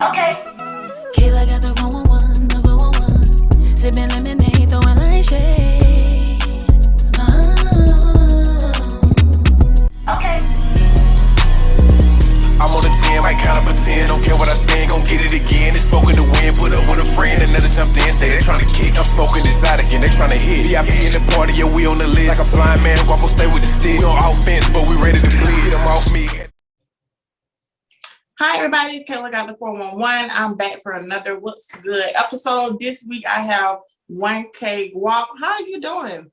Okay. Kayla got the 111, the 411. Sipping lemonade, throwing light shade. Okay. I'm on a 10, might count up a 10. Don't care what I stand, gon' get it again. It's smoking the wind, put up with a friend. Another jumped in, say they tryna kick. I'm smoking exotic and they tryna hit. VIP in the party, yeah, we on the list. Like a blind man, Guap will stay with the stick. We on offense, but we ready to bleed. Get them off me. Hi everybody, it's Kayla Got the 411. I'm back for another What's Good episode. This week I have 1K Guap. How you doing?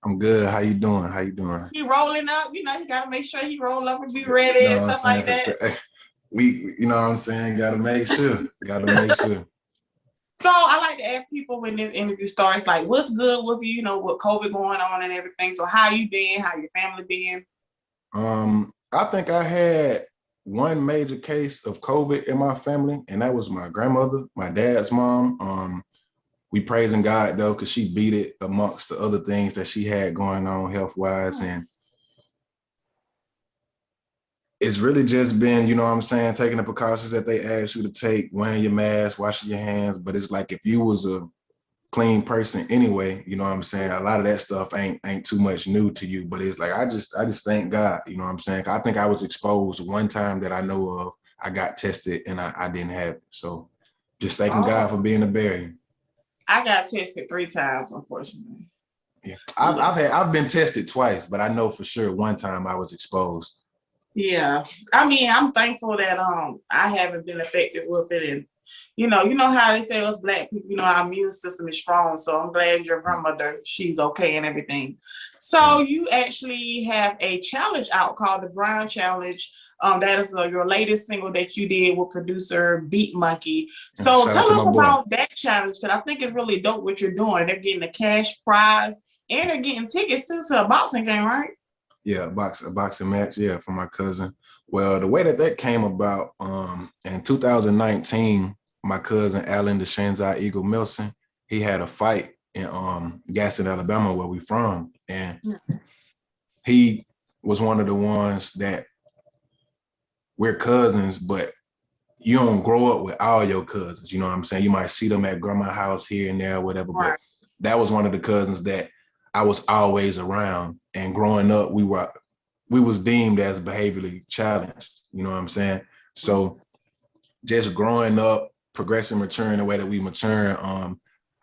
I'm good. How you doing? How you doing? He rolling up, you gotta make sure he roll up and be ready and stuff like that. We, you know what I'm saying? Gotta make sure. Gotta make sure. So I like to ask people when this interview starts, like, what's good with you, with COVID going on and everything. So how you been? How your family been? I think I had one major case of COVID in my family, and that was my grandmother, my dad's mom. We praising God though, because she beat it amongst the other things that she had going on health-wise. And it's really just been, you know what I'm saying, taking the precautions that they ask you to take, wearing your mask, washing your hands. But it's like, if you was a clean person anyway, you know what I'm saying, a lot of that stuff ain't too much new to you. But it's like, I just thank God, you know what I'm saying. I think I was exposed one time that I know of. I got tested and I didn't have it. So just thanking God for being a barrier. I got tested 3 times, unfortunately. Yeah, I've bbeen tested twice, but I know for sure one time I was exposed. Yeah, I mean, I'm thankful that I haven't been affected with it, and you know how they say us Black people, our immune system is strong. So I'm glad your grandmother, she's okay and everything. So you actually have a challenge out called the Brown Challenge. That is your latest single that you did with producer Beat Monkey. So tell us about that challenge, because I think it's really dope what you're doing. They're getting a cash prize and they're getting tickets too to a boxing game, right? Yeah, a boxing match, yeah, for my cousin. Well, the way that came about, in 2019, my cousin Alan the Shanzai Eagle Milson, he had a fight in Gaston, Alabama, where we from, and he was one of the ones that we're cousins, but you don't grow up with all your cousins. You know what I'm saying? You might see them at grandma's house here and there, whatever. Right. But that was one of the cousins that I was always around. And growing up, we was deemed as behaviorally challenged. You know what I'm saying? So just growing up, progressing, maturing the way that we mature,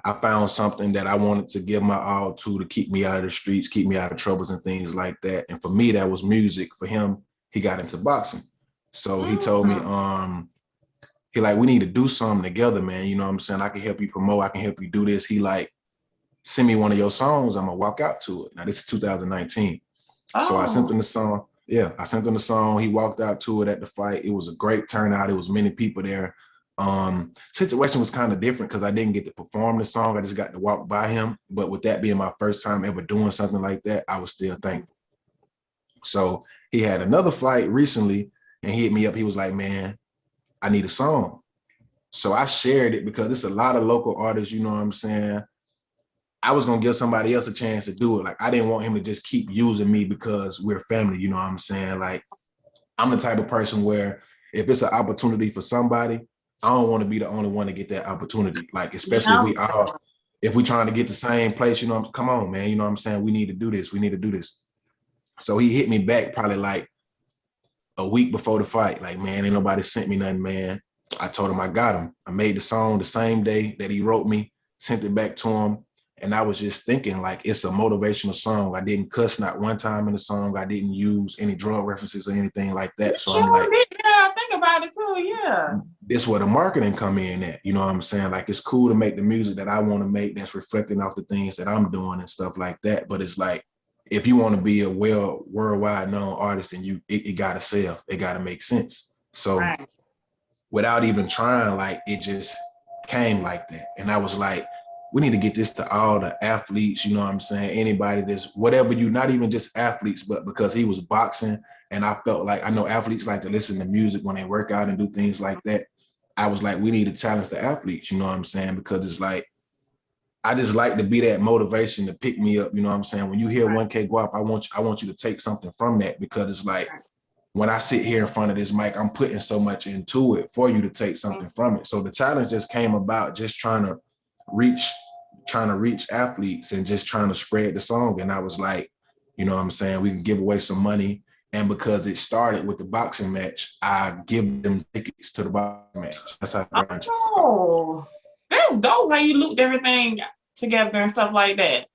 I found something that I wanted to give my all to keep me out of the streets, keep me out of troubles and things like that. And for me, that was music. For him, he got into boxing. So he told me, he like, we need to do something together, man. You know what I'm saying? I can help you promote. I can help you do this. He like, send me one of your songs. I'm gonna walk out to it. Now this is 2019. So I sent him the song. Yeah, I sent him the song. He walked out to it at the fight. It was a great turnout. It was many people there. Situation was kind of different because I didn't get to perform the song. I just got to walk by him. But with that being my first time ever doing something like that, I was still thankful. So he had another fight recently and he hit me up. He was like, man, I need a song. So I shared it because it's a lot of local artists, you know what I'm saying? I was gonna give somebody else a chance to do it. Like, I didn't want him to just keep using me because we're family, you know what I'm saying? Like, I'm the type of person where if it's an opportunity for somebody, I don't want to be the only one to get that opportunity. Like, especially if we trying to get the same place, come on, man, you know what I'm saying? We need to do this. We need to do this. So he hit me back probably like a week before the fight. Like, man, ain't nobody sent me nothing, man. I told him I got him. I made the song the same day that he wrote me, sent it back to him. And I was just thinking, like, it's a motivational song. I didn't cuss not one time in the song. I didn't use any drug references or anything like that. So I'm like, yeah, think about it too, yeah. This is where the marketing come in at, you know what I'm saying? Like, it's cool to make the music that I want to make that's reflecting off the things that I'm doing and stuff like that. But it's like, if you want to be a worldwide known artist, then it gotta sell. It gotta make sense. So without even trying, like, it just came like that. And I was like, we need to get this to all the athletes, you know what I'm saying? Anybody that's whatever not even just athletes, but because he was boxing and I felt like, I know athletes like to listen to music when they work out and do things like that. I was like, we need to challenge the athletes, you know what I'm saying? Because it's like, I just like to be that motivation to pick me up, you know what I'm saying? When you hear 1K Guap, I want you to take something from that, because it's like, when I sit here in front of this mic, I'm putting so much into it for you to take something from it. So the challenge just came about just trying to reach athletes and just trying to spread the song. And I was like, you know what I'm saying? We can give away some money. And because it started with the boxing match, I give them tickets to the boxing match. That's how I got you. Oh, that's dope how you looped everything together and stuff like that.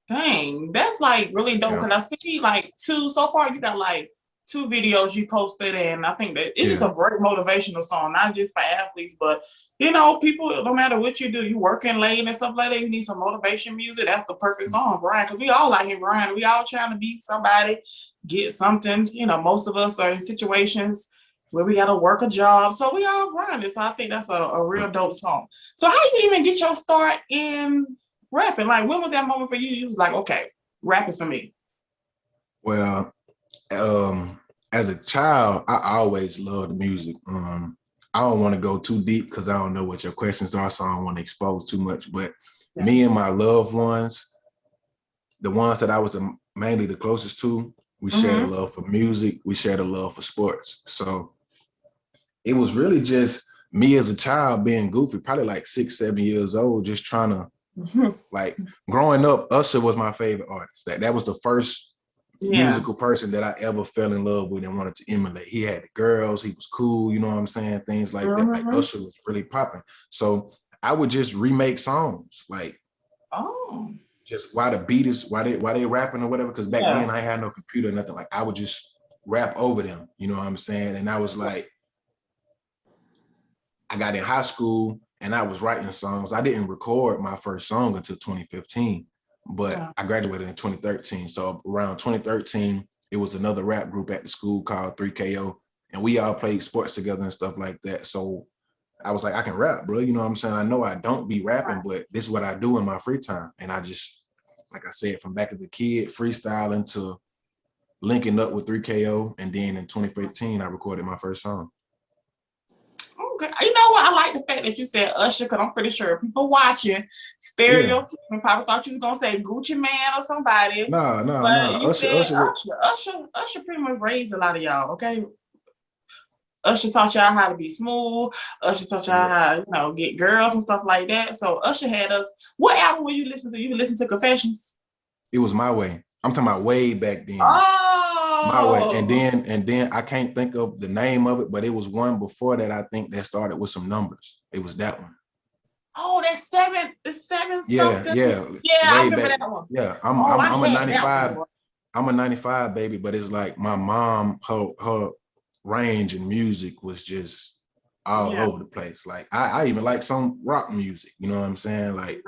Dang, that's like really dope. Yeah. Cause I see like two so far. You got like 2 videos you posted, and I think that it is a great motivational song, not just for athletes, but you know, people. No matter what you do, you working late and stuff like that. You need some motivation music. That's the perfect song, Brian. Cause we all out here, Brian. We all trying to be somebody, get something. You know, most of us are in situations where we got to work a job, so we all grinding. So I think that's a real dope song. So how you even get your start in rapping? Like, when was that moment for you? You was like, okay, rap is for me. Well, as a child, I always loved music. I don't want to go too deep because I don't know what your questions are, so I don't want to expose too much. But me and my loved ones, the ones that I was mainly the closest to, we shared a love for music. We shared a love for sports. So it was really just me as a child being goofy, probably like 6, 7 years old, just trying to like growing up. Usher was my favorite artist. That was the first musical person that I ever fell in love with and wanted to emulate. He had the girls, he was cool, you know what I'm saying? Things like that. Like Usher was really popping. So I would just remake songs, like just why the beat is, why they rapping or whatever. Cause back then I had no computer, nothing. Like I would just rap over them, you know what I'm saying? And I was like, I got in high school and I was writing songs. I didn't record my first song until 2015. But I graduated in 2013. So around 2013, it was another rap group at the school called 3KO. And we all played sports together and stuff like that. So I was like, I can rap, bro. You know what I'm saying? I know I don't be rapping, but this is what I do in my free time. And I just, like I said, from back as a kid, freestyling to linking up with 3KO. And then in 2015, I recorded my first song. Okay. You know what? I like the fact that you said Usher, because I'm pretty sure people watching stereotyping probably thought you was gonna say Gucci Man or somebody. No. You said Usher pretty much raised a lot of y'all, okay? Usher taught y'all how to be smooth. Usher taught y'all how, you know, get girls and stuff like that. So Usher had us. What album were you listening to? You listen to Confessions? It was My Way. I'm talking about way back then. My Way. And then I can't think of the name of it, but it was one before that I think that started with some numbers. It was that one. Oh, that's seven something. Yeah, I remember that one. Yeah, I'm a 95. I'm a 95 baby, but it's like my mom, her range in music was just all over the place. Like I even like some rock music, you know what I'm saying? Like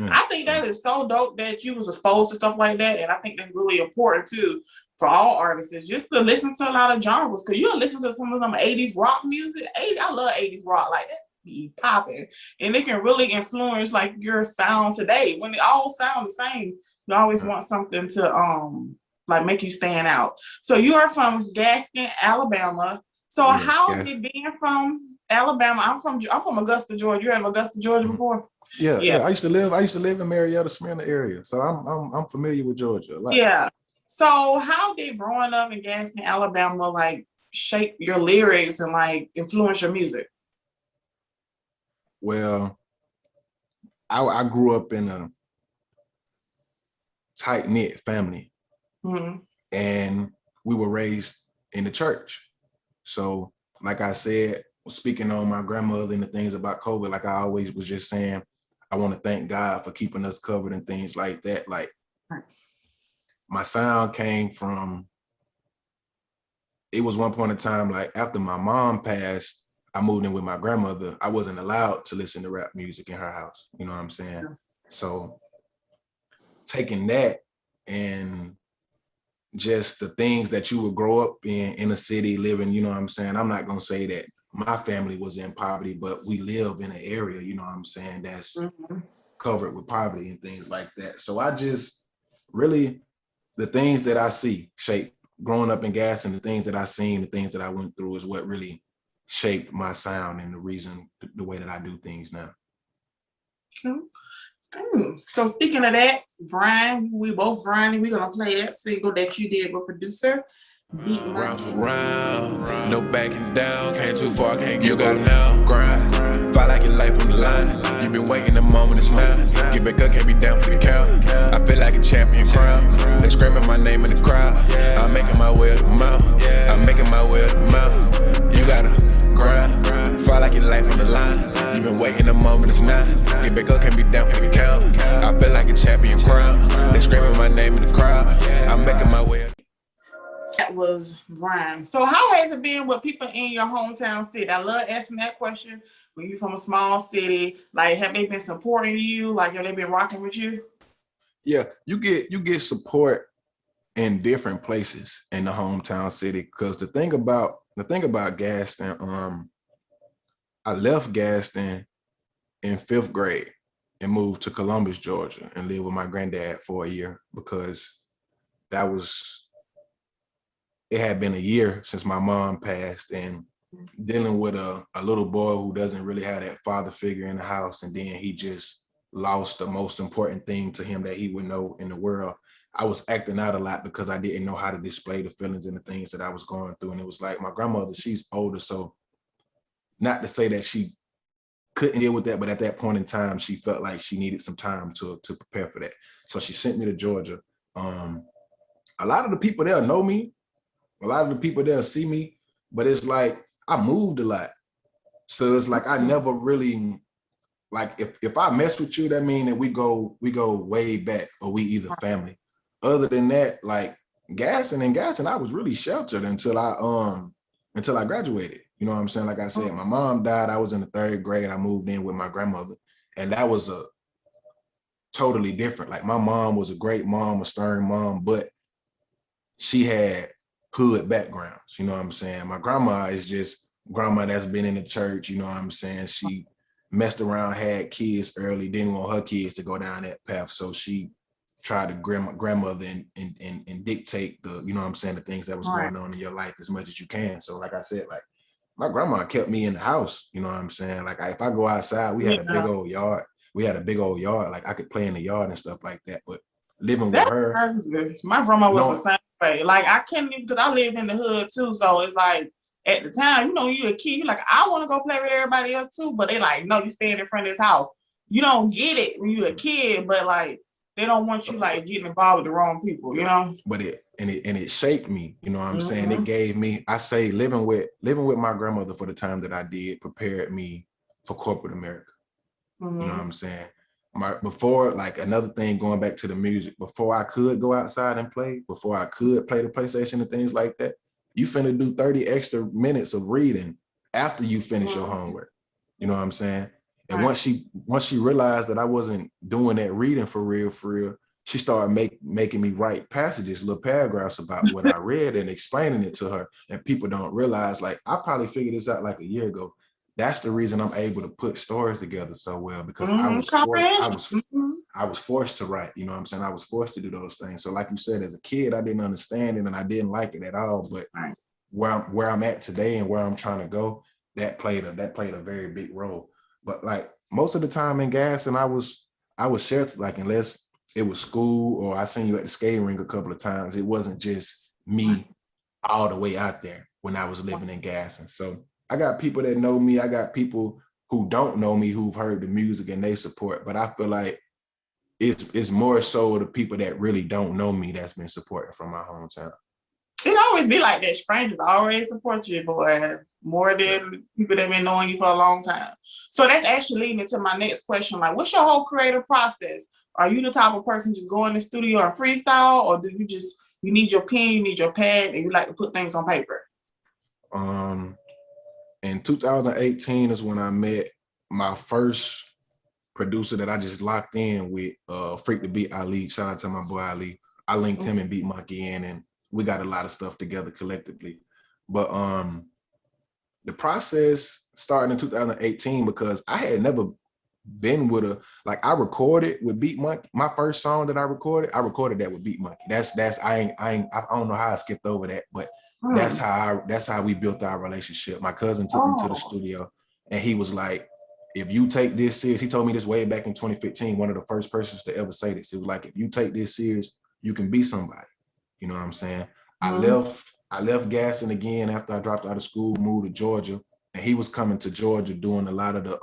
I think that is so dope that you was exposed to stuff like that. And I think that's really important too for all artists, is just to listen to a lot of genres. Cause you'll listen to some of them 80s rock music. I love 80s rock, like that be popping. And it can really influence like your sound today. When they all sound the same, you always want something to like make you stand out. So you are from Gaston, Alabama. So how is it being from Alabama? I'm from Augusta, Georgia. You have Augusta, Georgia before? Yeah. I used to live in Marietta, Smyrna area. So I'm familiar with Georgia a lot. Yeah. So how did growing up in Gaston, Alabama like shape your lyrics and like influence your music? Well, I grew up in a tight-knit family. And we were raised in the church. So like I said, speaking on my grandmother and the things about COVID, like I always was just saying, I want to thank God for keeping us covered and things like that. Like my sound came from, it was one point in time, like after my mom passed, I moved in with my grandmother. I wasn't allowed to listen to rap music in her house. You know what I'm saying? So taking that and just the things that you would grow up in a city living, you know what I'm saying? I'm not going to say that my family was in poverty, but we live in an area, you know what I'm saying, that's covered with poverty and things like that. So I just really, the things that I see shape growing up in Gas, and the things that I seen, the things that I went through is what really shaped my sound and the reason, the way that I do things now. So speaking of that, Brian, we both Brian, and we're gonna play that single that you did with producer. Beat Round Monkey. for round, no backing down. Came too far, can't give up now. Grind, fight like your life on the line. You been waiting a moment, it's now. Get back up, can't be down for the count. I feel like a champion crown. They screaming my name in the crowd. I'm making my way to the mount. I'm making my way to the mount. You gotta grind, fight like your life on the line. You been waiting a moment, it's now. Get back up, can't be down for the count. I feel like a champion crown. They screaming my name in the crowd. I'm making my way. That was Brian. So how has it been with people in your hometown city? I love asking that question. When you from a small city, like have they been supporting you? Like have they been rocking with you? Yeah, you get support in different places in the hometown city. Because the thing about Gaston, I left Gaston in 5th grade and moved to Columbus, Georgia, and lived with my granddad for a year because it had been a year since my mom passed, and dealing with a little boy who doesn't really have that father figure in the house, and then he just lost the most important thing to him that he would know in the world. I was acting out a lot because I didn't know how to display the feelings and the things that I was going through. And it was like my grandmother, she's older, so not to say that she couldn't deal with that, but at that point in time, she felt like she needed some time to prepare for that. So she sent me to Georgia. A lot of the people there know me. A lot of the people there see me, but it's like I moved a lot. So it's like I never really, like if I mess with you, that mean that we go way back, or we either family. Other than that, like Gaston, I was really sheltered until I graduated. You know what I'm saying? Like I said, my mom died. I was in the 3rd grade. I moved in with my grandmother, and that was a totally different. Like my mom was a great mom, a stern mom, but she had hood backgrounds. You know what I'm saying? My grandma is just grandma that's been in the church. You know what I'm saying? She messed around, had kids early, didn't want her kids to go down that path, so she tried to grandmother and dictate the, you know what I'm saying, the things that was going on in your life as much as you can. So like I said, like my grandma kept me in the house. You know what I'm saying? Like if I go outside, we had a big old yard. Like I could play in the yard and stuff like that. But living with her, my grandma was the same way. Like I can't even, because I lived in the hood too. So it's like at the time, you know, you a kid, you're like, I want to go play with everybody else too. But they like, no, you stand in front of this house. You don't get it when you're a kid, but like they don't want you like getting involved with the wrong people, you know. But it shaped me, you know what I'm saying? It gave me, I say, living with my grandmother for the time that I did prepared me for corporate America. You know what I'm saying? Before, like another thing, going back to the music, before I could go outside and play, before I could play the PlayStation and things like that, you finna do 30 extra minutes of reading after you finish your homework. You know what I'm saying? And once she realized that I wasn't doing that reading for real, she started making me write passages, little paragraphs about what I read and explaining it to her. And people don't realize, like I probably figured this out like a year ago. That's the reason I'm able to put stories together so well, because I was forced to write. You know what I'm saying? I was forced to do those things. So like you said, as a kid, I didn't understand it and I didn't like it at all. But where I'm at today and where I'm trying to go, that played a very big role. But like most of the time in Gaston, I was sheltered. Like unless it was school or I seen you at the skating rink a couple of times, it wasn't just me all the way out there when I was living in Gaston. So I got people that know me. I got people who don't know me who've heard the music and they support. But I feel like it's more so the people that really don't know me that's been supporting from my hometown. It always be like that. Strangers always support you, boy, more than people that been knowing you for a long time. So that's actually leading me to my next question. Like, what's your whole creative process? Are you the type of person just go in the studio and freestyle, or do you need your pen, you need your pad, and you like to put things on paper? In 2018 is when I met my first producer that I just locked in with, Freak the Beat Ali. Shout out to my boy Ali. I linked him and Beat Monkey in, and we got a lot of stuff together collectively. But the process started in 2018 because I had never been with I recorded with Beat Monkey. My first song that I recorded that with Beat Monkey. That's I don't know how I skipped over that, but that's how we built our relationship. My cousin took me to the studio and he was like, if you take this serious, he told me this way back in 2015, one of the first persons to ever say this. It was like, if you take this serious, you can be somebody. You know what I'm saying? I left I left gassing again after I dropped out of school, moved to Georgia, and he was coming to Georgia doing a lot of the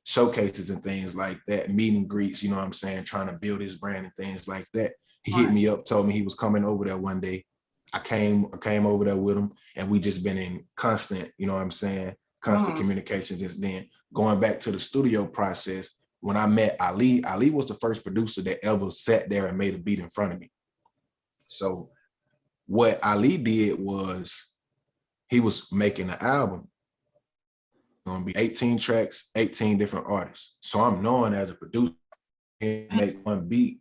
showcases and things like that, meet and greets, you know what I'm saying, trying to build his brand and things like that. He hit me up, told me he was coming over there one day. I came over there with him, and we just been in constant, you know what I'm saying, constant communication since then. Going back to the studio process, when I met Ali, Ali was the first producer that ever sat there and made a beat in front of me. So what Ali did was he was making an album. Gonna be 18 tracks, 18 different artists. So I'm knowing as a producer, make one beat,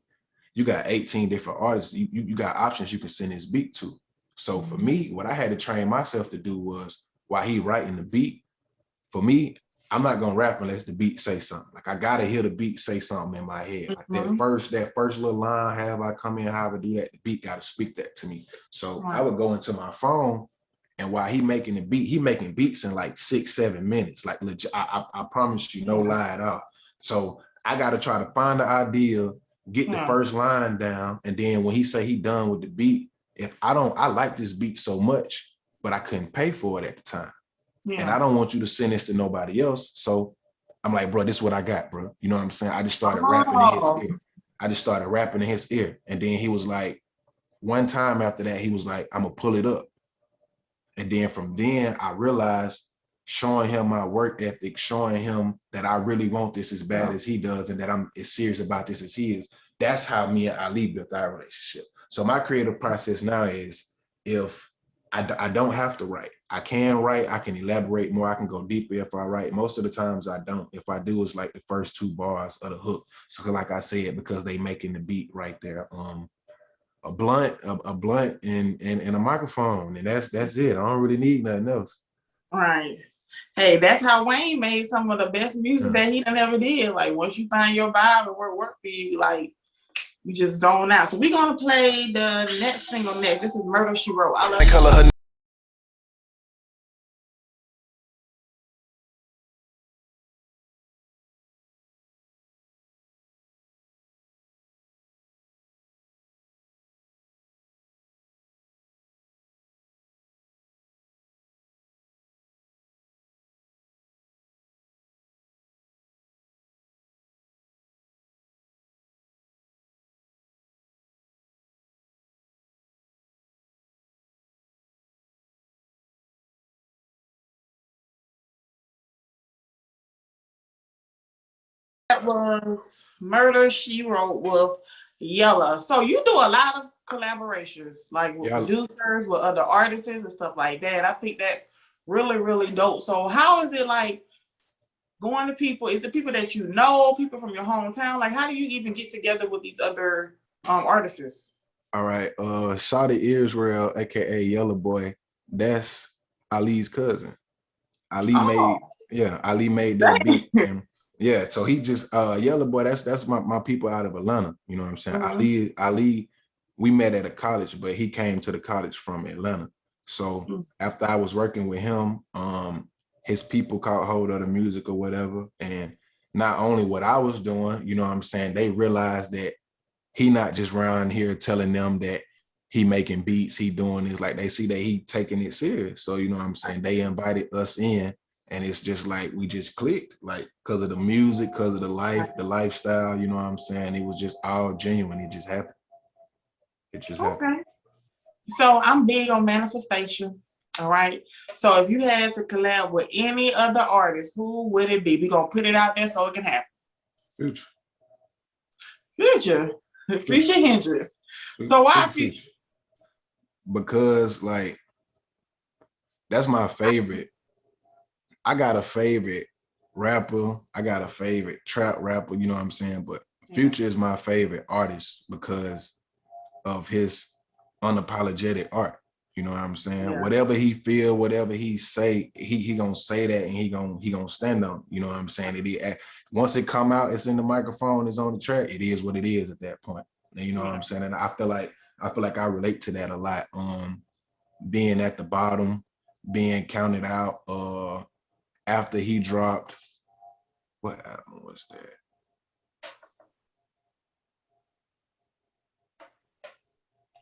you got 18 different artists. You got options you can send this beat to. So for me, what I had to train myself to do was, while he writing the beat, for me, I'm not gonna rap unless the beat say something. Like I gotta hear the beat say something in my head. Like that first little line, have I come in, how I do that, the beat gotta speak that to me. So I would go into my phone, and while he making the beat, he making beats in like 6-7 minutes. Like legit, I promise you, no lie at all. So I gotta try to find the idea, get the first line down, and then when he say he done with the beat, if I like this beat so much, but I couldn't pay for it at the time. And I don't want you to send this to nobody else. So I'm like, bro, this is what I got, bro. You know what I'm saying? I just started rapping in his ear. I just started rapping in his ear. And then he was like, one time after that, he was like, I'm gonna pull it up. And then from then I realized, showing him my work ethic, showing him that I really want this as bad as he does, and that I'm as serious about this as he is. That's how me and Ali built our relationship. So my creative process now is, if I don't have to write. I can write, I can elaborate more, I can go deeper if I write. Most of the times I don't. If I do, it's like the first 2 bars of the hook. So like I said, because they making the beat right there. A blunt and a microphone, and that's it. I don't really need nothing else. Right. Hey, that's how Wayne made some of the best music that he done ever did. Like once you find your vibe and work for you, like you just zone out. So we're gonna play the next single next. This is Murder She Wrote. I love color her. that was Murder She Wrote with Yella. So you do a lot of collaborations, like with producers, with other artists and stuff like that. I think that's really, really dope. So how is it like going to people? Is it people that you know, people from your hometown? Like how do you even get together with these other artists? All right, Shawty Israel, aka Yellow Boy, that's Ali's cousin. Ali made that beat. And yeah, so he just Yellow Boy, that's my people out of Atlanta. You know what I'm saying? Ali, we met at a college, but he came to the college from Atlanta. So after I was working with him, his people caught hold of the music or whatever. And not only what I was doing, you know what I'm saying, they realized that he not just around here telling them that he making beats, he doing this, like they see that he taking it serious. So, you know what I'm saying? They invited us in, and it's just like, we just clicked, like, because of the music, because of the lifestyle, you know what I'm saying? It was just all genuine. It just happened. It just happened. So I'm big on manifestation. All right. So if you had to collab with any other artist, who would it be? We're gonna put it out there so it can happen. Future Hendrix. So why Future? Because like that's my favorite. I got a favorite rapper. I got a favorite trap rapper. You know what I'm saying? But Future is my favorite artist because of his unapologetic art. You know what I'm saying? Whatever he feel, whatever he say, he gonna say that, and he gonna stand on. You know what I'm saying? Once it come out, it's in the microphone, it's on the track. It is what it is at that point. And you know what I'm saying? And I feel like I relate to that a lot. Being at the bottom, being counted out. After he dropped, what album was that?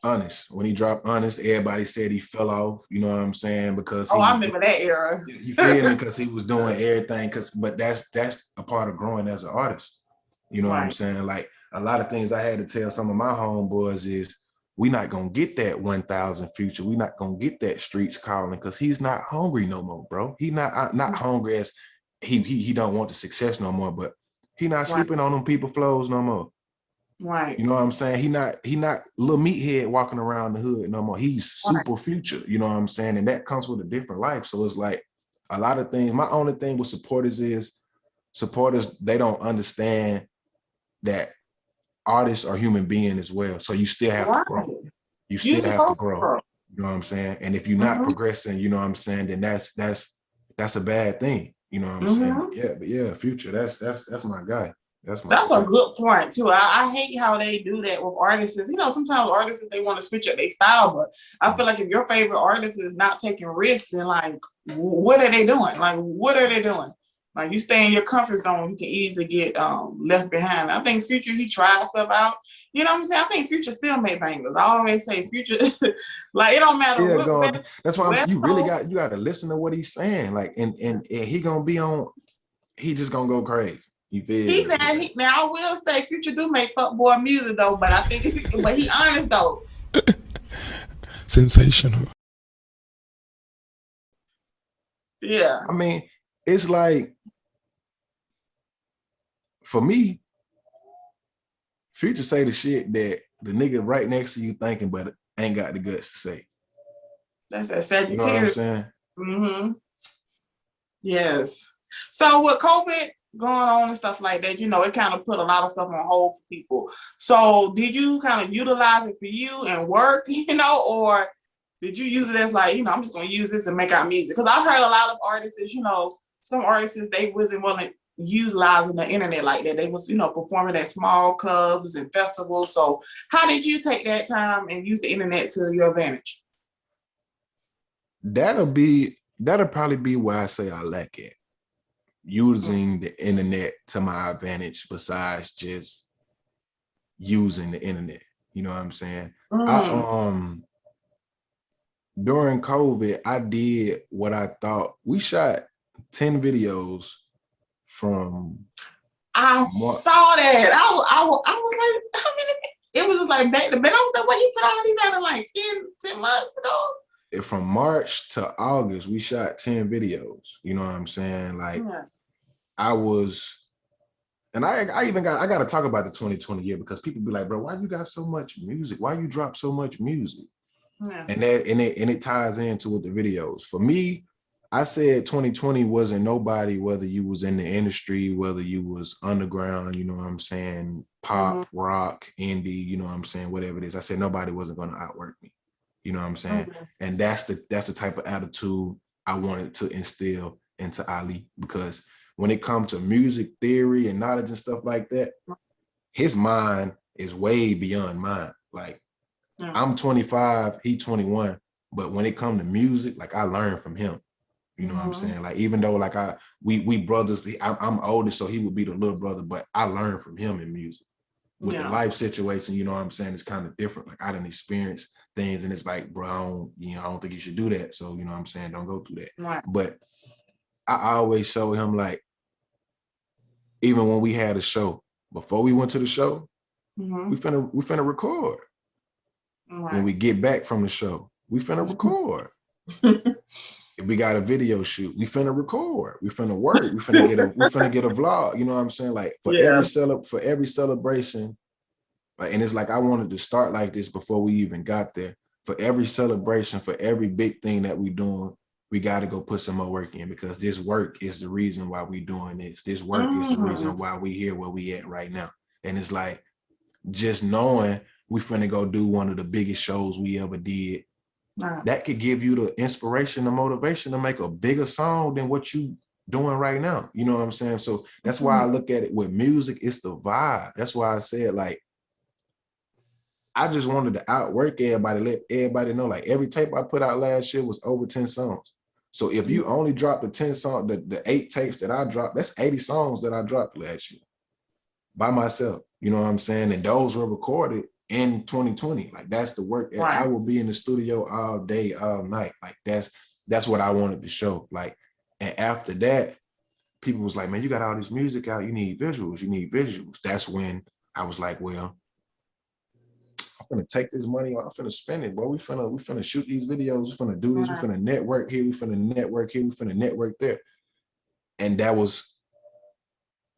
Honest. When he dropped Honest, everybody said he fell off. You know what I'm saying? Because Oh, he I was, remember that era. you feel me? Because he was doing everything. But that's a part of growing as an artist. You know what I'm Right. saying? Like a lot of things I had to tell some of my homeboys is we not gonna get that 1,000 Future. We not gonna get that Streets Calling because he's not hungry no more, bro. He not hungry as he don't want the success no more, but he not Right. sleeping on them people flows no more. Right. You know what I'm saying? He not little meathead walking around the hood no more. He's super Future. You know what I'm saying? And that comes with a different life. So it's like a lot of things. My only thing with supporters is supporters, they don't understand that artists are human beings as well. So you still have to grow. You You still have to supposed to grow. grow. You know what I'm saying? And if you're not progressing, you know what I'm saying, then that's a bad thing. You know what I'm saying? But yeah, Future, that's my guy. That's my That's guy. a good point too. I hate how they do that with artists. You know, sometimes artists they want to switch up their style, but I feel like if your favorite artist is not taking risks, then like, what are they doing? Like, what are they doing? Like, you stay in your comfort zone, you can easily get left behind. I think Future, he tried stuff out. You know what I'm saying? I think Future still made bangers. I always say Future, like it don't matter Yeah, what. God, that's why West you really Coast, you got to listen to what he's saying. Like, and he gonna be on. He just gonna go crazy. You feel me? now I will say Future do make fuckboy music though, but I think, but he honest though. Sensational. Yeah. I mean, it's like for me, Future say the shit that the nigga right next to you thinking, but ain't got the guts to say. That's that You know what I'm Sagittarius. saying? Mm-hmm. Yes. So with COVID going on and stuff like that, you know, it kind of put a lot of stuff on hold for people. So did you kind of utilize it for you and work, you know, or did you use it as like, you know, I'm just going to use this and make out music? Because I've heard a lot of artists, you know, some artists, they wasn't willing utilizing the internet like that. They was, you know, performing at small clubs and festivals. So how did you take that time and use the internet to your advantage? That'll probably be where I say I lack it. Using the internet to my advantage besides just using the internet. You know what I'm saying? During COVID, I did what I thought. We shot 10 videos from I saw that. I was like, how many? It was just like back to back. I was like, what, you put all these out in like 10 months ago? From March to August, we shot 10 videos. You know what I'm saying? Like I was, and I got to talk about the 2020 year because people be like, bro, why you got so much music? Why you drop so much music? And it ties into with the videos. For me, I said 2020 wasn't nobody, whether you was in the industry, whether you was underground, you know what I'm saying, pop, rock, indie, you know what I'm saying, whatever it is. I said nobody wasn't going to outwork me. You know what I'm saying? And that's the type of attitude I wanted to instill into Ali, because when it comes to music theory and knowledge and stuff like that, his mind is way beyond mine. Like I'm 25, he 21, but when it comes to music, like I learned from him. You know what I'm saying? Like, even though like we brothers, I'm older, so he would be the little brother, but I learned from him in music. With the life situation, you know what I'm saying, it's kind of different. Like I didn't experience things and it's like, bro, I don't think you should do that. So, you know what I'm saying, don't go through that. But I always show him, like, even when we had a show, before we went to the show, we finna record. When we get back from the show, we finna record. If we got a video shoot, we finna record. We finna work. We finna get a vlog. You know what I'm saying? Like for every celebration, like, and it's like I wanted to start like this before we even got there. For every celebration, for every big thing that we doing, we got to go put some more work in, because this work is the reason why we doing this. This work is the reason why we here where we at right now. And it's like, just knowing we finna go do one of the biggest shows we ever did, that could give you the inspiration, the motivation to make a bigger song than what you doing right now. You know what I'm saying? So that's why I look at it with music, it's the vibe. That's why I said, like, I just wanted to outwork everybody, let everybody know, like, every tape I put out last year was over 10 songs. So if you only drop the 10 songs, the 8 tapes that I dropped, that's 80 songs that I dropped last year by myself. You know what I'm saying? And those were recorded in 2020. Like that's the work. Right. I will be in the studio all day, all night. Like that's what I wanted to show. Like, and after that, people was like, man, you got all this music out. You need visuals. You need visuals. That's when I was like, well, I'm gonna take this money. I'm finna spend it, bro. We finna shoot these videos. We finna do this. We finna network here. We finna network here. We finna network there. And that was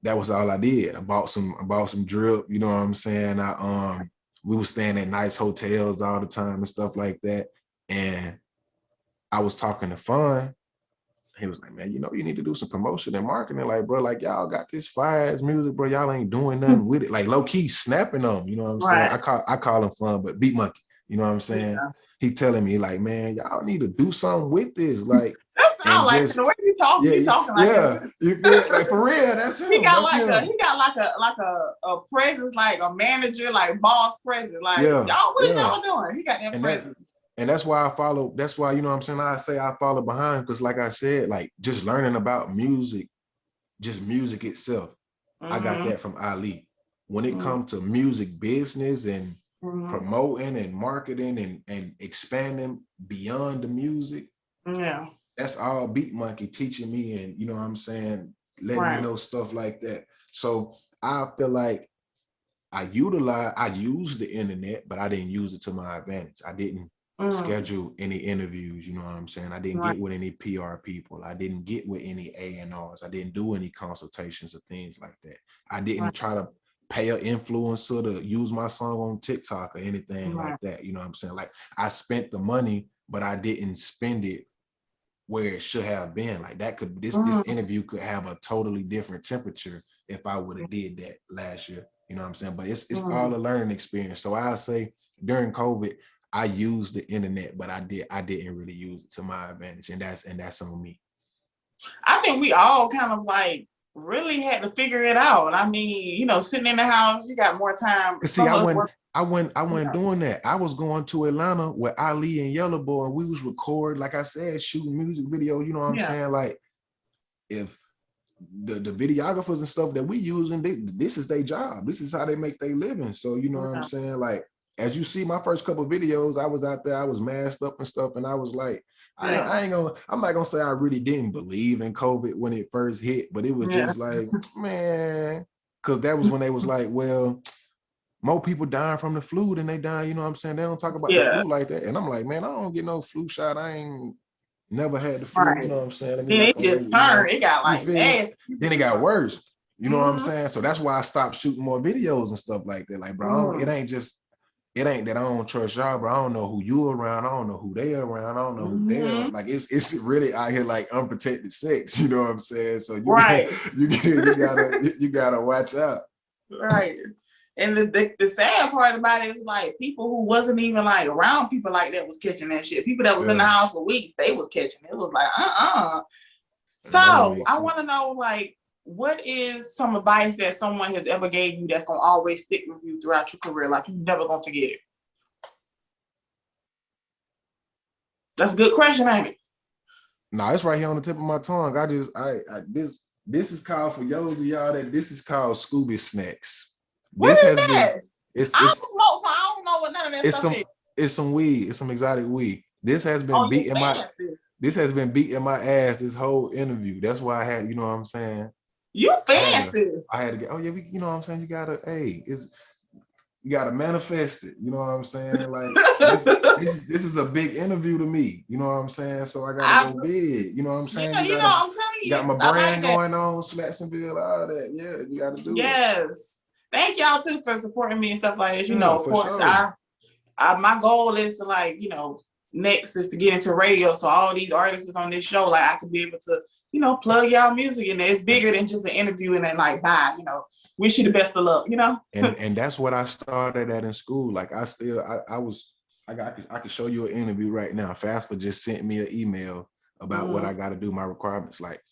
all I did. I bought some drip. You know what I'm saying? We were staying at nice hotels all the time and stuff like that. And I was talking to Fun. He was like, man, you know, you need to do some promotion and marketing. Like, bro, like y'all got this fire ass music, bro. Y'all ain't doing nothing with it. Like low key snapping on, you know what I'm saying? I call him Fun, but Beat Monkey, you know what I'm saying? Yeah. He telling me like, man, y'all need to do something with this. Like, that's not like the way you talk. You talking like that. You feel like for real. That's him. He got like a presence, like a manager, like boss presence. Like y'all, what are y'all doing? He got that presence. And that's why I follow. That's why, you know what I'm saying, I say I follow behind, because like I said, like just learning about music, just music itself. I got that from Ali. When it comes to music business and promoting and marketing and expanding beyond the music, that's all Beat Monkey teaching me, and you know what I'm saying, letting me know stuff like that. So I feel like I used the internet, but I didn't use it to my advantage. I didn't schedule any interviews, you know what I'm saying? I didn't get with any PR people. I didn't get with any A&Rs. I didn't do any consultations or things like that. I didn't try to pay an influencer to use my song on TikTok or anything like that. You know what I'm saying? Like I spent the money, but I didn't spend it where it should have been. Like that could, this interview could have a totally different temperature if I would have did that last year. You know what I'm saying? But it's all a learning experience. So I say during COVID, I used the internet, but I didn't really use it to my advantage, and that's on me. I think we all kind of like really had to figure it out. I mean, you know, sitting in the house, you got more time. See, I wasn't doing that. I was going to Atlanta with Ali and Yellow Boy, and we was recording, like I said, shooting music videos. You know what I'm saying? Like, if the videographers and stuff that we using, this is their job. This is how they make their living. So you know what I'm saying? Like, as you see, my first couple of videos, I was out there, I was masked up and stuff, and I was like, I'm not gonna say I really didn't believe in COVID when it first hit, but it was just like, man, because that was when they was like, well, more people dying from the flu than they die, you know what I'm saying? They don't talk about the flu like that. And I'm like, man, I don't get no flu shot. I ain't never had the flu, you know what I'm saying? I mean, then it just turned, it got like nasty. Then it got worse, you know what I'm saying? So that's why I stopped shooting more videos and stuff like that. Like, bro, it ain't that I don't trust y'all, bro. I don't know who you around. I don't know who they around. I don't know who they are. Like it's really out here like unprotected sex. You know what I'm saying? So you gotta watch out. Right. And the sad part about it is like people who wasn't even like around people like that was catching that shit. People that was in the house for weeks, they was catching it. It was like So I want to know, like, what is some advice that someone has ever gave you that's gonna always stick with you throughout your career? Like you're never gonna forget it. That's a good question, ain't it? No, it's right here on the tip of my tongue. This is called, for those of y'all, that this is called Scooby Snacks. What is that? I don't smoke, I don't know what none of that stuff is. It's some weed. It's some exotic weed. This has been beating my ass this whole interview. That's why I had, you know what I'm saying? You fancy. I had to get, you know what I'm saying? You gotta manifest it. You know what I'm saying? Like this is a big interview to me. You know what I'm saying? So I gotta go big. You know what I'm saying? I'm telling you. Got my brand going on, Slattsonville, all that. Yeah, you gotta do it. Yes. Thank y'all too for supporting me and stuff like that. You know, of course, sure. My goal is to, like, you know, next is to get into radio. So all these artists on this show, like I could be able to, you know, plug y'all music in there. It's bigger than just an interview and then like, bye, you know, wish you the best of luck, you know? And that's what I started at in school. Like I could show you an interview right now. FAFSA just sent me an email about what I got to do, my requirements. Like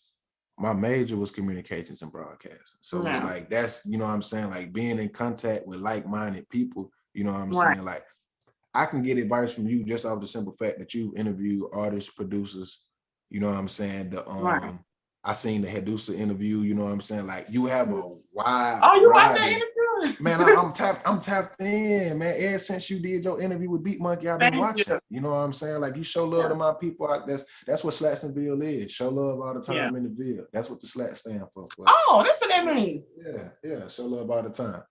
my major was communications and broadcasting. So it's like, that's, you know what I'm saying? Like being in contact with like-minded people, you know what I'm saying? Like I can get advice from you just off the simple fact that you interview artists, producers, you know what I'm saying? I seen the Hedusa interview, you know what I'm saying? Like you have a wide. Oh, you watched that interview? Man, I'm tapped in, man. Ever since you did your interview with Beat Monkey, I've been watching. You know what I'm saying? Like, you show love to my people. That's what Slattsonville is. Show love all the time in the Ville. That's what the Slat stand for. Oh, that's what that means. Yeah. Show love all the time.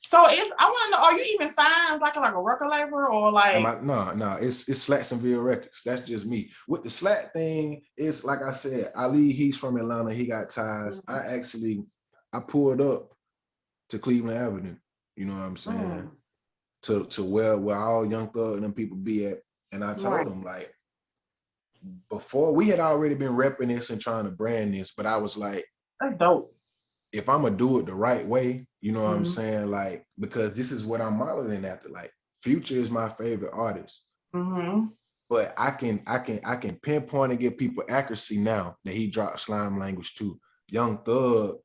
So I want to know, are you even signed like a record label or like? No, it's Slattsonville Records. That's just me. With the Slat thing, it's like I said, Ali, he's from Atlanta. He got ties. I pulled up to Cleveland Avenue. You know what I'm saying? To where all Young Thug and them people be at. And I told them, like, before, we had already been repping this and trying to brand this, but I was like, that's dope. If I'm gonna do it the right way, you know what I'm saying? Like, because this is what I'm modeling after. Like, Future is my favorite artist. But I can pinpoint and give people accuracy now that he dropped Slime Language too. Young Thug,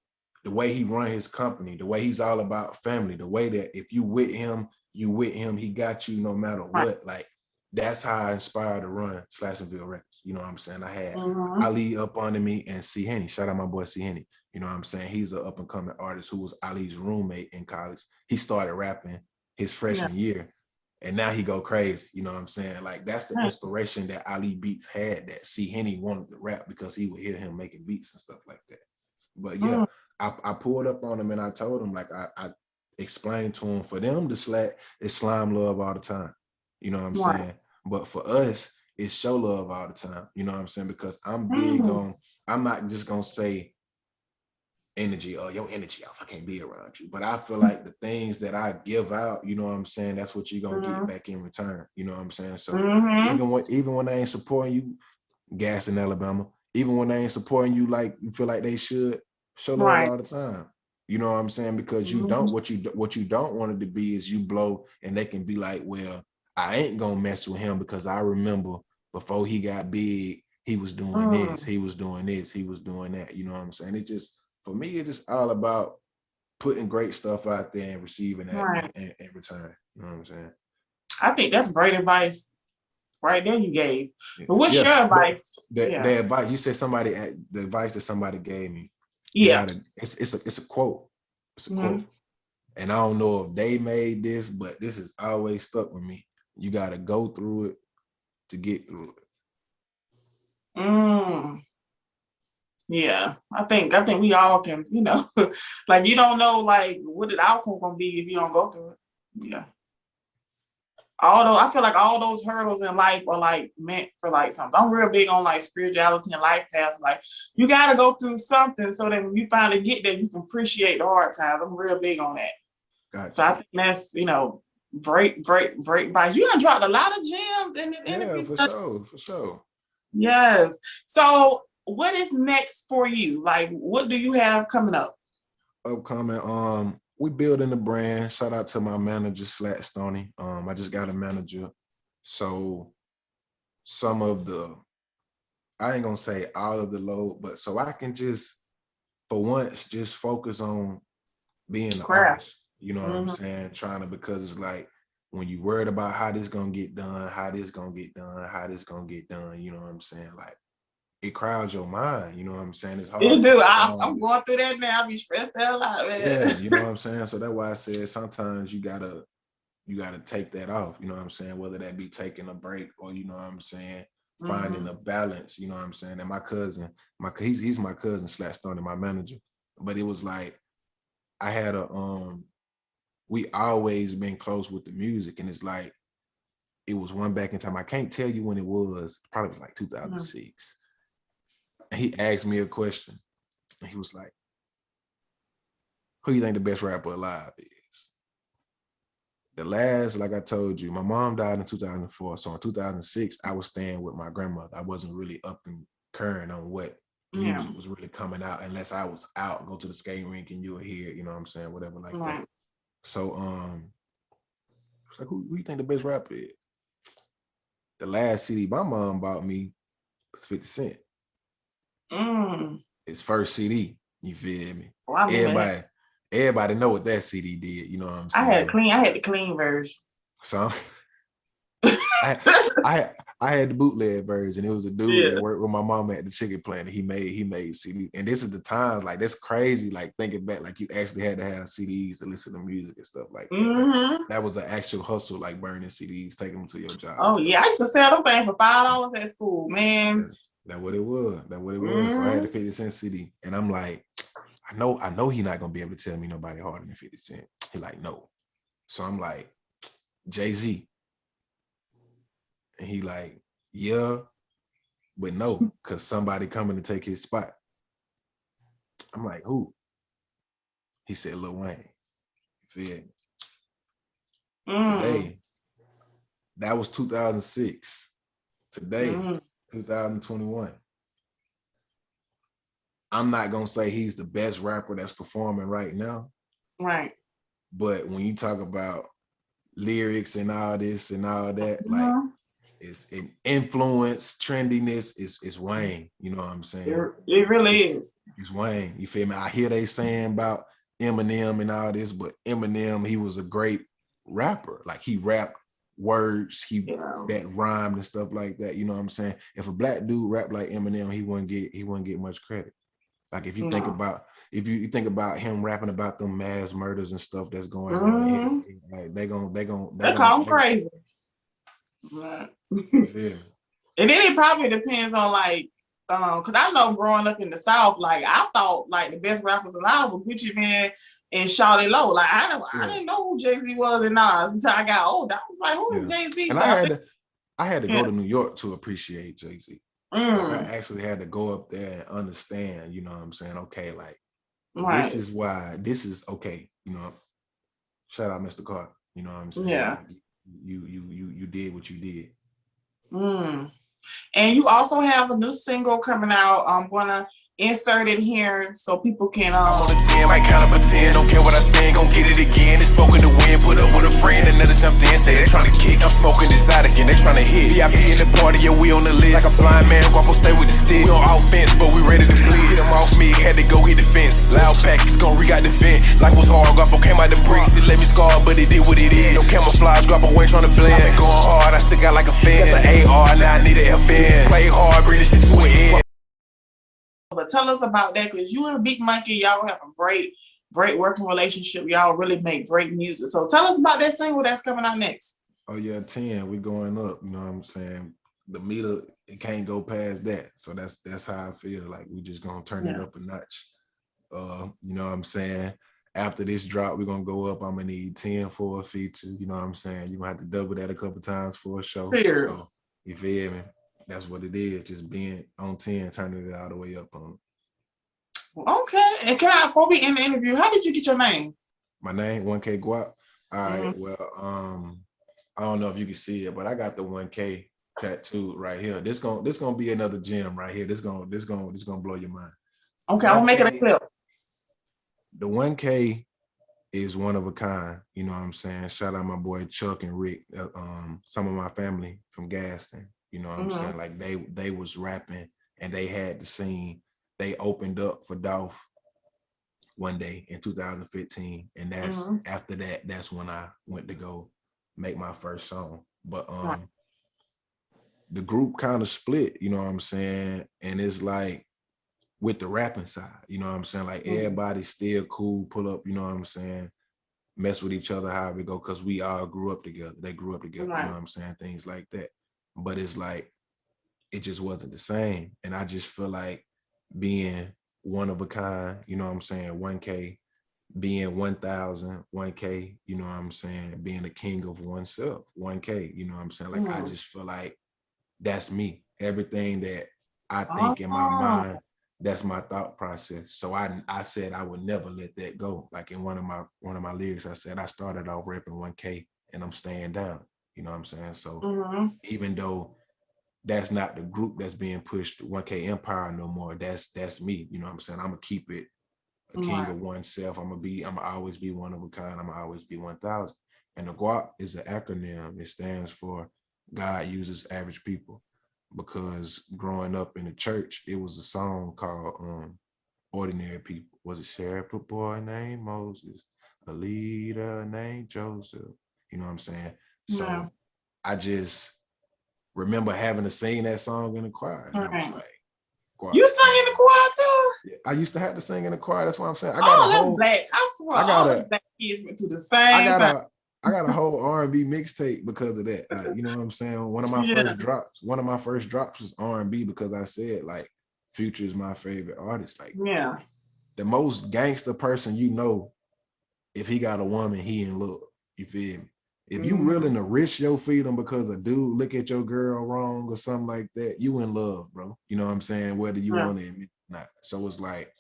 the way he run his company, the way he's all about family, the way that if you with him, he got you no matter what. Like, that's how I inspired to run Slattsonville Records. You know what I'm saying? I had Ali up under me and C. Henny. Shout out my boy C. Henny. You know what I'm saying? He's an up and coming artist who was Ali's roommate in college. He started rapping his freshman year, and now he go crazy. You know what I'm saying? Like, that's the inspiration that Ali Beats had, that C. Henny wanted to rap because he would hear him making beats and stuff like that. But yeah, I pulled up on him and I told him, like, I explained to him, for them, the Slat is slime love all the time. You know what I'm saying? But for us, it's show love all the time. You know what I'm saying? Because I'm big on, I'm not just gonna say energy or your energy off, I can't be around you. But I feel like the things that I give out, you know what I'm saying, that's what you're gonna get back in return. You know what I'm saying? So even when they ain't supporting you, gas in Alabama, even when they ain't supporting you like you feel like they should, show love all the time. You know what I'm saying? Because you don't, what you don't want it to be is you blow and they can be like, well, I ain't gonna mess with him because I remember before he got big, he was doing this, he was doing this, he was doing that. You know what I'm saying? It just, for me, it's just all about putting great stuff out there and receiving that in return. You know what I'm saying? I think that's great advice right there you gave. But what's your advice? The advice, you said the advice that somebody gave me. It's a quote. It's a quote. And I don't know if they made this, but this has always stuck with me. You got to go through it to get through it. Yeah, I think we all can, you know, like, you don't know like what the outcome gonna be if you don't go through it. Yeah. Although I feel like all those hurdles in life are like meant for like something. I'm real big on like spirituality and life paths. Like, you gotta go through something so that when you finally get there, you can appreciate the hard times. I'm real big on that. Gotcha. So I think that's, you know, break by. You done dropped a lot of gems in this interview. For sure. Yes. So what is next for you? Like, what do you have coming up? Upcoming, we building the brand. Shout out to my manager, Slattsonville. I just got a manager. So some of the, I ain't gonna say all of the load, but so I can just, for once, just focus on being the artist. You know what I'm saying? Because it's like, when you worried about how this gonna get done, you know what I'm saying? Like, it crowds your mind, you know what I'm saying? It's hard. It do. I'm going through that now. I be stressed out a lot, man. Yeah, you know what I'm saying? So that's why I said sometimes you gotta take that off, you know what I'm saying? Whether that be taking a break or, you know what I'm saying, finding a balance, you know what I'm saying? And my cousin, he's my cousin Slattsonville, my manager. But it was like, I had we always been close with the music, and it's like, it was one back in time. I can't tell you when it was, probably was like 2006. And he asked me a question. And he was like, who you think the best rapper alive is? The last, like I told you, my mom died in 2004. So in 2006, I was staying with my grandmother. I wasn't really up and current on what music was really coming out, unless I was out, go to the skating rink and you would hear it, you know what I'm saying, whatever like that. So it's like, who you think the best rapper is? The last CD my mom bought me was 50 Cent. His first CD, you feel me? Well, everybody know what that CD did, you know what I'm saying? I had the clean version. So I I had the bootleg version. It was a dude Yeah. that worked with my mom at the chicken plant. He made CD. And this is the times, like that's crazy. Like thinking back, like you actually had to have CDs to listen to music and stuff like that. Like, that was the actual hustle, like burning CDs, taking them to your job. Oh yeah, I used to sell them things for $5 at school, man. That's what it was. That's what it was. So I had a 50-cent CD, and I'm like, I know he's not gonna be able to tell me nobody harder than 50 Cent. He like, no. So I'm like, Jay-Z. And he like, yeah, but no, because somebody coming to take his spot. I'm like, who? He said, Lil Wayne. Feel me? Today, that was 2006. Today, 2021. I'm not gonna say he's the best rapper that's performing right now. Right. But when you talk about lyrics and all this and all that, like it's an influence, trendiness, is Wayne. You know what I'm saying? It really is. It's Wayne. You feel me? I hear they saying about Eminem and all this, but Eminem, he was a great rapper. Like he rapped words, that rhymed and stuff like that. You know what I'm saying? If a black dude rapped like Eminem, he wouldn't get much credit. Like if you think about him rapping about them mass murders and stuff that's going on, like they call him crazy. Right. And then it probably depends on like, because I know growing up in the South, like I thought like the best rappers alive were Gucci Mane and Shawty Low. Like I didn't know who Jay-Z was and Nas until I got older. I was like, who is Jay-Z? And I had to go to New York to appreciate Jay-Z. Like I actually had to go up there and understand, you know what I'm saying? Okay, like this is why this is okay, you know. Shout out Mr. Carter, you know what I'm saying? Yeah. Like, you did what you did. And you also have a new single coming out. I'm gonna insert it here so people can I'm on the 10, might count up a 10, don't care what I spend, gon' get it again. It's smoking the wind, put up with a friend, another jumped in, say they tryna kick. I'm smoking exotic and they tryna hit. VIP in the party, yeah, we on the list. Like a blind man, Guap stay with the stick. We on offense, but we ready to bleed. Hit him off me, had to go hit the fence. Loud pack, it's gon' re-got the vent. Like was hard, Guap came out the bricks. It let me scar, but it did what it is. No camouflage, Guap away tryna blend. I been going hard, I stick out like a fan. Got the AR, now I need a FN. Play hard, bring this shit to an end. But tell us about that, because you and Big Monkey, y'all have a great working relationship. Y'all really make great music. So tell us about that single that's coming out next. Oh yeah, 10. We going up. You know what I'm saying? The meter, it can't go past that. So that's how I feel. Like we just gonna turn it up a notch. You know what I'm saying? After this drop, we're gonna go up. I'm gonna need 10 for a feature. You know what I'm saying? You're gonna have to double that a couple times for a show. So you feel me? That's what it is. Just being on 10, turning it all the way up on. Okay. And before we end the interview, how did you get your name? My name, 1K Guap. All right. Well, I don't know if you can see it, but I got the 1K tattooed right here. This gonna be another gem right here. This gonna blow your mind. Okay, I'm making a clip. The 1K is one of a kind. You know what I'm saying? Shout out my boy Chuck and Rick. Some of my family from Gaston. You know what I'm saying? Like they was rapping and they had the scene. They opened up for Dolph one day in 2015. And that's after that, that's when I went to go make my first song. But the group kind of split, you know what I'm saying? And it's like with the rapping side, you know what I'm saying? Like everybody's still cool, pull up, you know what I'm saying? Mess with each other, however it go, because we all grew up together. They grew up together, you know what I'm saying? Things like that. But it's like, it just wasn't the same. And I just feel like being one of a kind, you know what I'm saying? 1K, being 1,000, 1K, you know what I'm saying? Being a king of oneself, 1K, you know what I'm saying? Like, I just feel like that's me. Everything that I think in my mind, that's my thought process. So I said I would never let that go. Like in one of my lyrics, I said I started off rapping 1K and I'm staying down. You know what I'm saying? So even though that's not the group that's being pushed 1K Empire no more, that's me. You know what I'm saying? I'm gonna keep it a king of oneself. I'm gonna always be one of a kind. I'm gonna always be 1,000. And the Guap is an acronym. It stands for God uses average people. Because growing up in the church, it was a song called Ordinary People. Was a shepherd boy named Moses, a leader named Joseph. You know what I'm saying? So I just remember having to sing that song in the choir. And I Right. was like, Guap. You sing in the choir too? I used to have to sing in the choir. That's what I'm saying. I All got a us whole, black, I swear, I got all a- us black kids went through the same thing. I got a whole R&B mixtape because of that. Like, you know what I'm saying? One of my first drops was R&B because I said like Future is my favorite artist. Like Yeah. the most gangster person you know, if he got a woman, he in love. You feel me? If you willing to risk your freedom because a dude look at your girl wrong or something like that, you in love, bro. You know what I'm saying? Whether you want to admit or not. So it's like,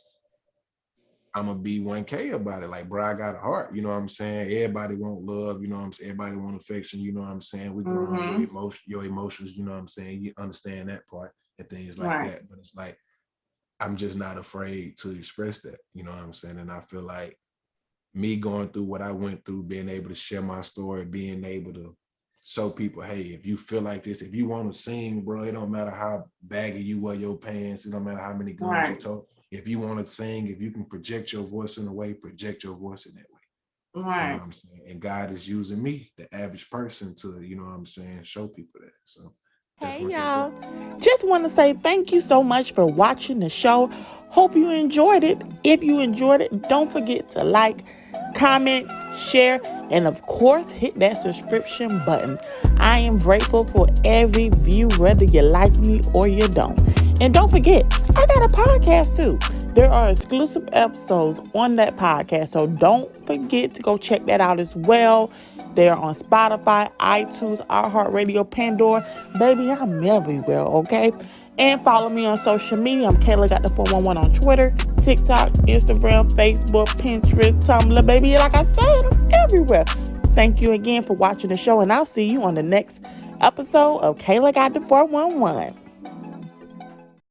I'm gonna be 1K about it. Like, bro, I got a heart. You know what I'm saying? Everybody want love. You know what I'm saying? Everybody want affection. You know what I'm saying? We grow on your emotions. You know what I'm saying? You understand that part and things like that. But it's like, I'm just not afraid to express that. You know what I'm saying? And I feel like me going through what I went through, being able to share my story, being able to show people, hey, if you feel like this, if you want to sing, bro, it don't matter how baggy you wear your pants. It don't matter how many guns you talk. If you want to sing, if you can project your voice in a way, project your voice in that way. Right. You know what I'm saying? And God is using me, the average person, to, you know what I'm saying, show people that. So hey y'all, just want to say thank you so much for watching the show. Hope you enjoyed it. If you enjoyed it, don't forget to like, comment, share, and of course hit that subscription button. I am grateful for every view, whether you like me or you don't. And don't forget, I got a podcast too. There are exclusive episodes on that podcast, so don't forget to go check that out as well. They are on Spotify, iTunes, iHeartRadio, Pandora. Baby, I'm everywhere, okay? And follow me on social media. I'm Kayla Got the 411 on Twitter, TikTok, Instagram, Facebook, Pinterest, Tumblr. Baby, like I said, I'm everywhere. Thank you again for watching the show, and I'll see you on the next episode of Kayla Got the 411.